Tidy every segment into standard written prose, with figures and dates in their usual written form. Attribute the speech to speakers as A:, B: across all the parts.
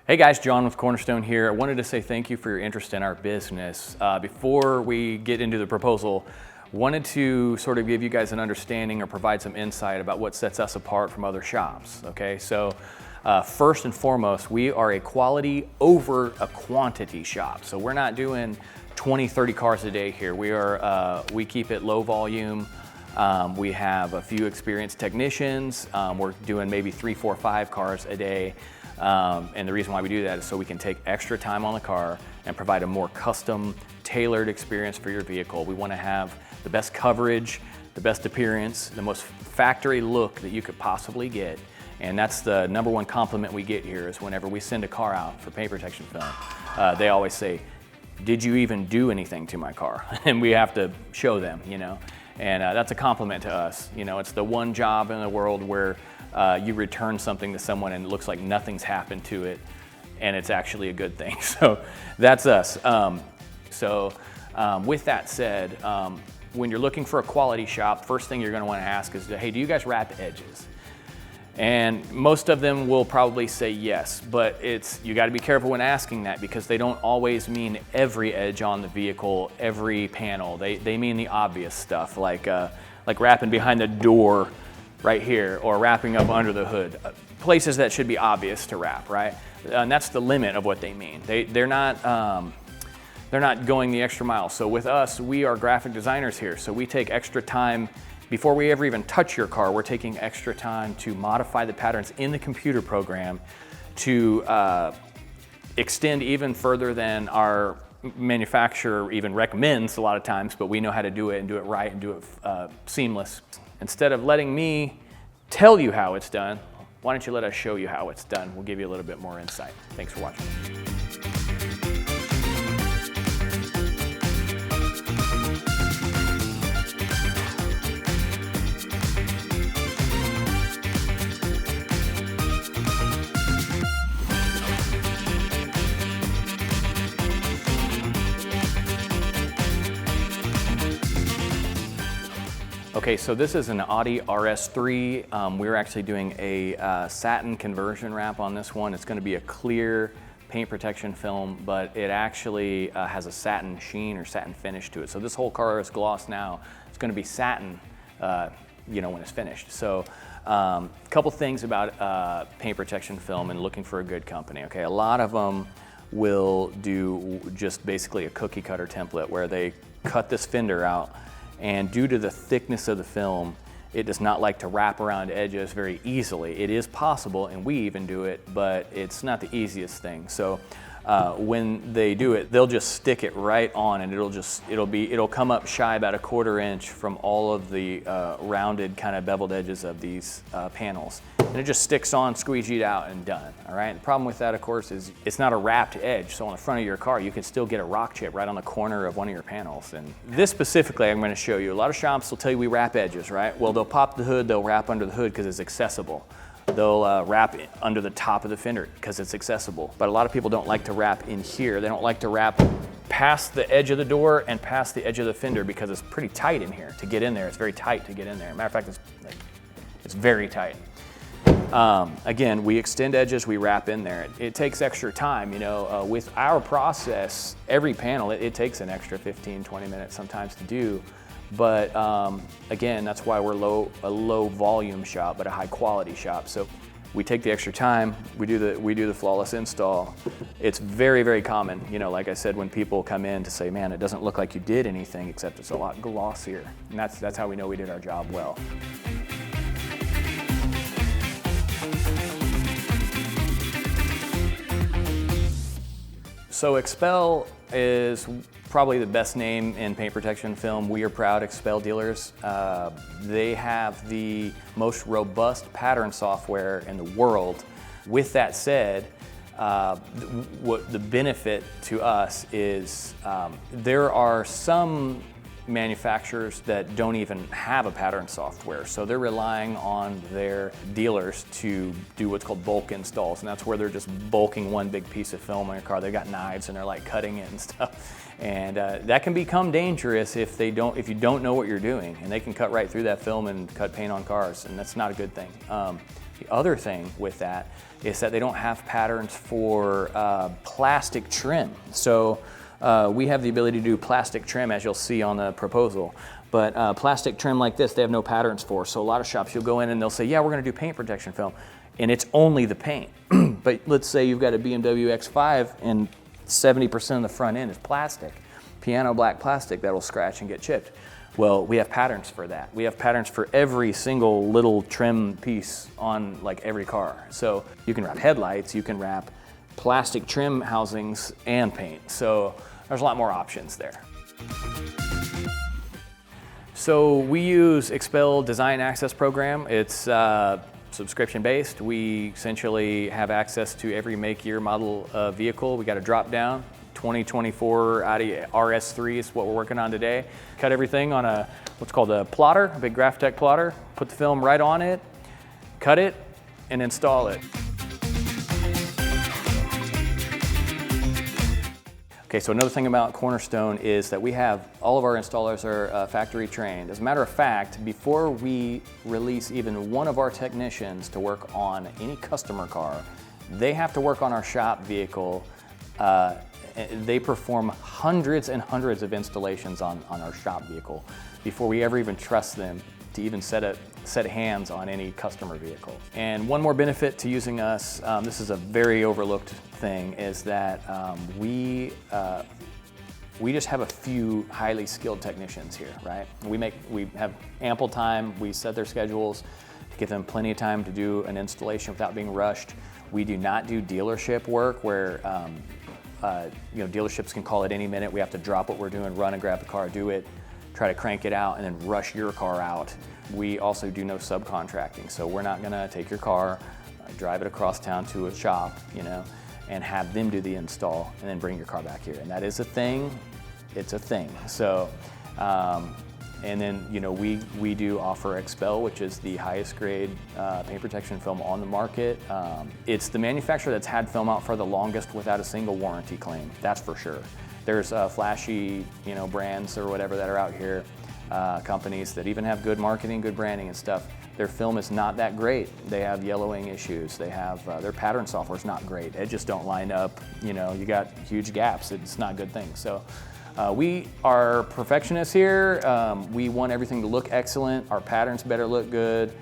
A: Hey guys, John with Cornerstone here. I wanted to say thank you for your interest in our business. Before we get into the proposal, wanted to sort of give you guys an understanding or provide some insight about what sets us apart from other shops, okay? So first and foremost, we are a quality over a quantity shop. So we're not doing 20, 30 cars a day here. We keep it low volume. We have a few experienced technicians. We're doing maybe 3, 4, 5 cars a day. And the reason why we do that is so we can take extra time on the car and provide a more custom, tailored experience for your vehicle. We want to have the best coverage, the best appearance, the most factory look that you could possibly get. And that's the number one compliment we get here is whenever we send a car out for paint protection film, they always say, "Did you even do anything to my car?" And we have to show them, you know. And that's a compliment to us. You know, it's the one job in the world where you return something to someone and it looks like nothing's happened to it, and it's actually a good thing. So that's us. With that said, when you're looking for a quality shop, first thing you're going to want to ask is, hey, do you guys wrap edges? And most of them will probably say yes, but you got to be careful when asking that because they don't always mean every edge on the vehicle, every panel. They mean the obvious stuff like wrapping behind the door right here or wrapping up under the hood. Places that should be obvious to wrap, right? And that's the limit of what they mean. They're not going the extra mile. So with us, we are graphic designers here. So we take extra time before we ever even touch your car. We're taking extra time to modify the patterns in the computer program to extend even further than our manufacturer even recommends a lot of times, but we know how to do it and do it right and do it seamless. Instead of letting me tell you how it's done, why don't you let us show you how it's done? We'll give you a little bit more insight. Thanks for watching. Okay, so this is an Audi RS3. We're actually doing a satin conversion wrap on this one. It's going to be a clear paint protection film, but it actually has a satin sheen or satin finish to it. So this whole car is gloss now. It's going to be satin, when it's finished. So a couple things about paint protection film and looking for a good company. Okay, a lot of them will do just basically a cookie cutter template where they cut this fender out. And due to the thickness of the film, it does not like to wrap around edges very easily. It is possible, and we even do it, but it's not the easiest thing. So when they do it, they'll just stick it right on, and it'll come up shy about a 1/4 inch from all of the rounded kind of beveled edges of these panels. And it just sticks on, squeegeed out, and done, all right? The problem with that, of course, is it's not a wrapped edge. So on the front of your car, you can still get a rock chip right on the corner of one of your panels. And this specifically, I'm gonna show you. A lot of shops will tell you we wrap edges, right? Well, they'll pop the hood, they'll wrap under the hood because it's accessible. They'll wrap under the top of the fender because it's accessible. But a lot of people don't like to wrap in here. They don't like to wrap past the edge of the door and past the edge of the fender because it's pretty tight in here to get in there. It's very tight to get in there. Matter of fact, it's very tight. Again, we extend edges, we wrap in there. It takes extra time, with our process, every panel, it takes an extra 15, 20 minutes sometimes to do. But again, that's why we're a low volume shop, but a high quality shop. So we take the extra time, we do the flawless install. It's very, very common, like I said, when people come in to say, man, it doesn't look like you did anything except it's a lot glossier. And that's how we know we did our job well. So Expel is probably the best name in paint protection film. We are proud Expel dealers. They have the most robust pattern software in the world. With that said, what the benefit to us is there are some manufacturers that don't even have a pattern software. So they're relying on their dealers to do what's called bulk installs. And that's where they're just bulking one big piece of film on your car. They've got knives and they're like cutting it and stuff. And that can become dangerous if you don't know what you're doing. And they can cut right through that film and cut paint on cars. And that's not a good thing. The other thing with that is that they don't have patterns for plastic trim. So we have the ability to do plastic trim, as you'll see on the proposal. But plastic trim like this, they have no patterns for. So a lot of shops, you'll go in and they'll say, yeah, we're gonna do paint protection film. And it's only the paint. But let's say you've got a BMW X5 and 70% of the front end is plastic, piano black plastic that'll scratch and get chipped. Well, we have patterns for that. We have patterns for every single little trim piece on like every car. So you can wrap headlights, you can wrap plastic trim housings and paint. So there's a lot more options there. So we use Expel Design Access Program. It's subscription based. We essentially have access to every make, year, model vehicle. We got a drop down. 2024 Audi RS3 is what we're working on today. Cut everything on a what's called a plotter, a big Graphtec plotter. Put the film right on it, cut it, and install it. Okay, so another thing about Cornerstone is that we have all of our installers are factory trained. As a matter of fact, before we release even one of our technicians to work on any customer car, they have to work on our shop vehicle. They perform hundreds and hundreds of installations on our shop vehicle before we ever even trust them to even set hands on any customer vehicle. And one more benefit to using us, this is a very overlooked thing, is that we just have a few highly skilled technicians here, right? We have ample time, we set their schedules to give them plenty of time to do an installation without being rushed. We do not do dealership work where dealerships can call at any minute. We have to drop what we're doing, run and grab the car, do it, try to crank it out, and then rush your car out. We also do no subcontracting, so we're not gonna take your car, drive it across town to a shop, and have them do the install and then bring your car back here. And that is a thing, it's a thing. So, and then we do offer Expel, which is the highest grade paint protection film on the market. It's the manufacturer that's had film out for the longest without a single warranty claim, that's for sure. There's flashy brands or whatever that are out here, companies that even have good marketing, good branding and stuff. Their film is not that great. They have yellowing issues. They have, their pattern software is not great. It just don't line up. You got huge gaps. It's not a good thing. So we are perfectionists here. We want everything to look excellent. Our patterns better look good.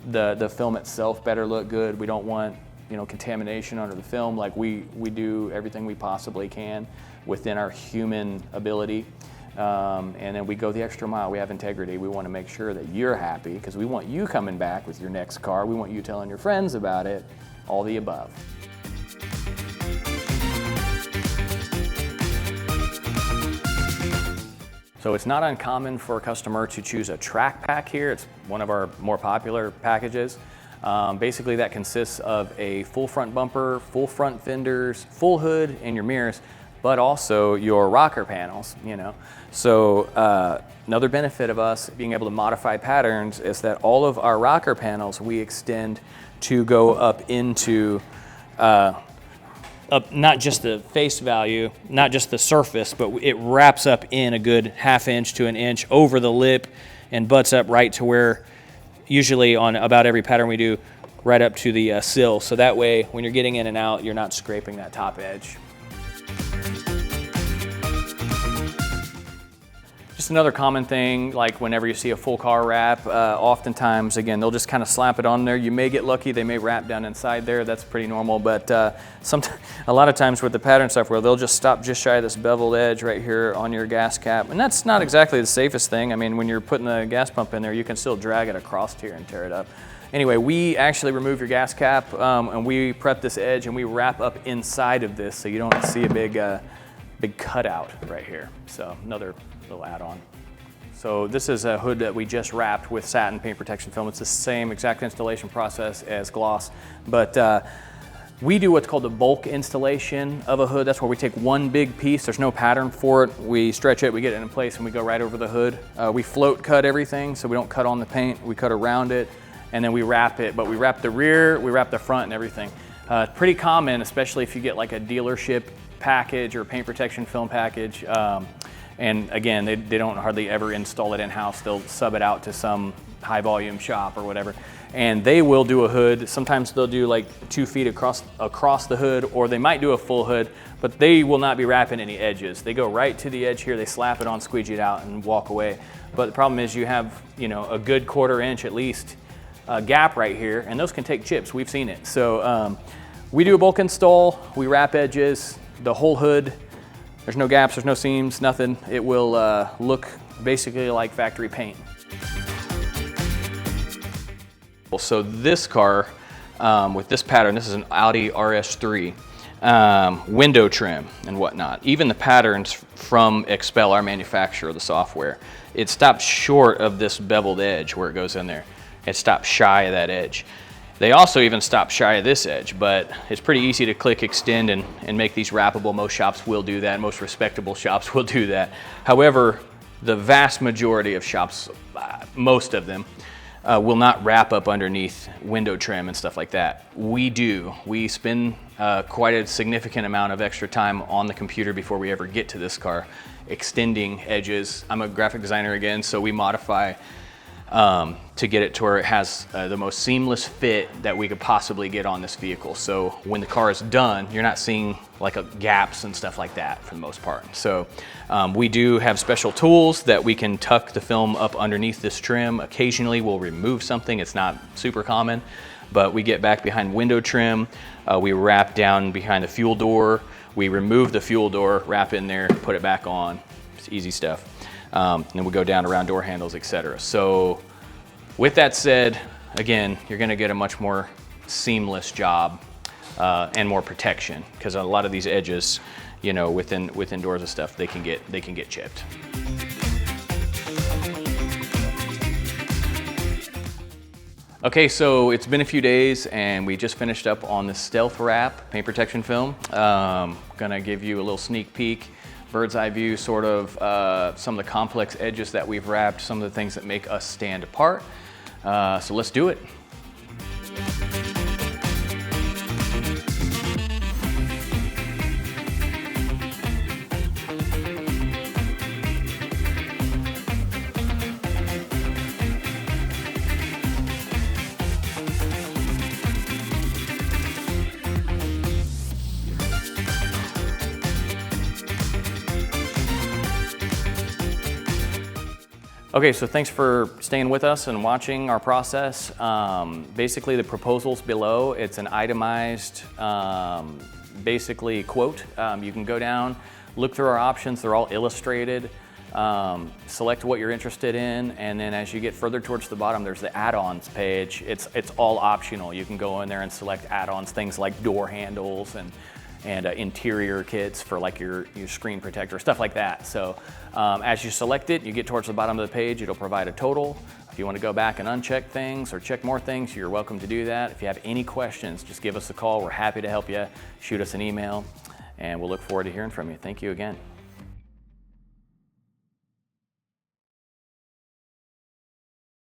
A: The film itself better look good. We don't want contamination under the film. Like we do everything we possibly can within our human ability. And then we go the extra mile. We have integrity. We want to make sure that you're happy because we want you coming back with your next car. We want you telling your friends about it, all the above. So it's not uncommon for a customer to choose a track pack here. It's one of our more popular packages. Basically that consists of a full front bumper, full front fenders, full hood, and your mirrors, but also your rocker panels, So another benefit of us being able to modify patterns is that all of our rocker panels we extend to go up into not just the face value, not just the surface, but it wraps up in a good ½ inch to an inch over the lip and butts up right to where, usually on about every pattern we do, right up to the sill. So that way, when you're getting in and out, you're not scraping that top edge. Just another common thing, like whenever you see a full car wrap, oftentimes, again, they'll just kind of slap it on there. You may get lucky, they may wrap down inside there, that's pretty normal, but a lot of times with the pattern software, they'll just stop just shy of this beveled edge right here on your gas cap, and that's not exactly the safest thing. I mean, when you're putting the gas pump in there, you can still drag it across here and tear it up. Anyway, we actually remove your gas cap, and we prep this edge, and we wrap up inside of this so you don't see a big cutout right here. So another little add-on. So this is a hood that we just wrapped with satin paint protection film. It's the same exact installation process as gloss, but we do what's called the bulk installation of a hood. That's where we take one big piece, there's no pattern for it, we stretch it, we get it in place, and we go right over the hood. We float cut everything, so we don't cut on the paint, we cut around it, and then we wrap it, but we wrap the rear, we wrap the front and everything. Pretty common, especially if you get like a dealership package or paint protection film package. And again, they don't hardly ever install it in-house. They'll sub it out to some high volume shop or whatever. and they will do a hood. Sometimes they'll do like 2 feet across the hood, or they might do a full hood, but they will not be wrapping any edges. They go right to the edge here, they slap it on, squeegee it out, and walk away. But the problem is you have, you know, a good 1/4 inch at least gap right here, and those can take chips. We've seen it. So we do a bulk install, we wrap edges, the whole hood. There's no gaps, there's no seams, nothing. It will look basically like factory paint. So this car, with this pattern, this is an Audi RS3, window trim and whatnot. Even the patterns from Expel, our manufacturer of the software, it stops short of this beveled edge where it goes in there. It stops shy of that edge. They also even stop shy of this edge, but it's pretty easy to click extend and make these wrappable. Most shops will do that. Most respectable shops will do that. However, the vast majority of shops, most of them, will not wrap up underneath window trim and stuff like that. We do. We spend quite a significant amount of extra time on the computer before we ever get to this car, extending edges. I'm a graphic designer again, so we modify to get it to where it has the most seamless fit that we could possibly get on this vehicle. So when the car is done, you're not seeing like gaps and stuff like that for the most part. So we do have special tools that we can tuck the film up underneath this trim. Occasionally we'll remove something. It's not super common, but we get back behind window trim. We wrap down behind the fuel door. We remove the fuel door, wrap in there, put it back on. It's easy stuff. And we go down around door handles, etc. So with that said, again, you're gonna get a much more seamless job and more protection, because a lot of these edges, you know, within doors and stuff, they can get chipped. Okay, so it's been a few days and we just finished up on the Stealth Wrap paint protection film. Gonna give you a little sneak peek, bird's eye view, sort of some of the complex edges that we've wrapped, some of the things that make us stand apart. So let's do it. Okay, so thanks for staying with us and watching our process. Basically, the proposal's below. It's an itemized, basically quote. You can go down, look through our options. They're all illustrated. Select what you're interested in, and then as you get further towards the bottom, there's the add-ons page. It's all optional. You can go in there and select add-ons, things like door handles and interior kits for like your screen protector, stuff like that. So as you select it, you get towards the bottom of the page, it'll provide a total. If you want to go back and uncheck things or check more things, you're welcome to do that. If you have any questions, just give us a call. We're happy to help you. Shoot us an email, and we'll look forward to hearing from you. Thank you again.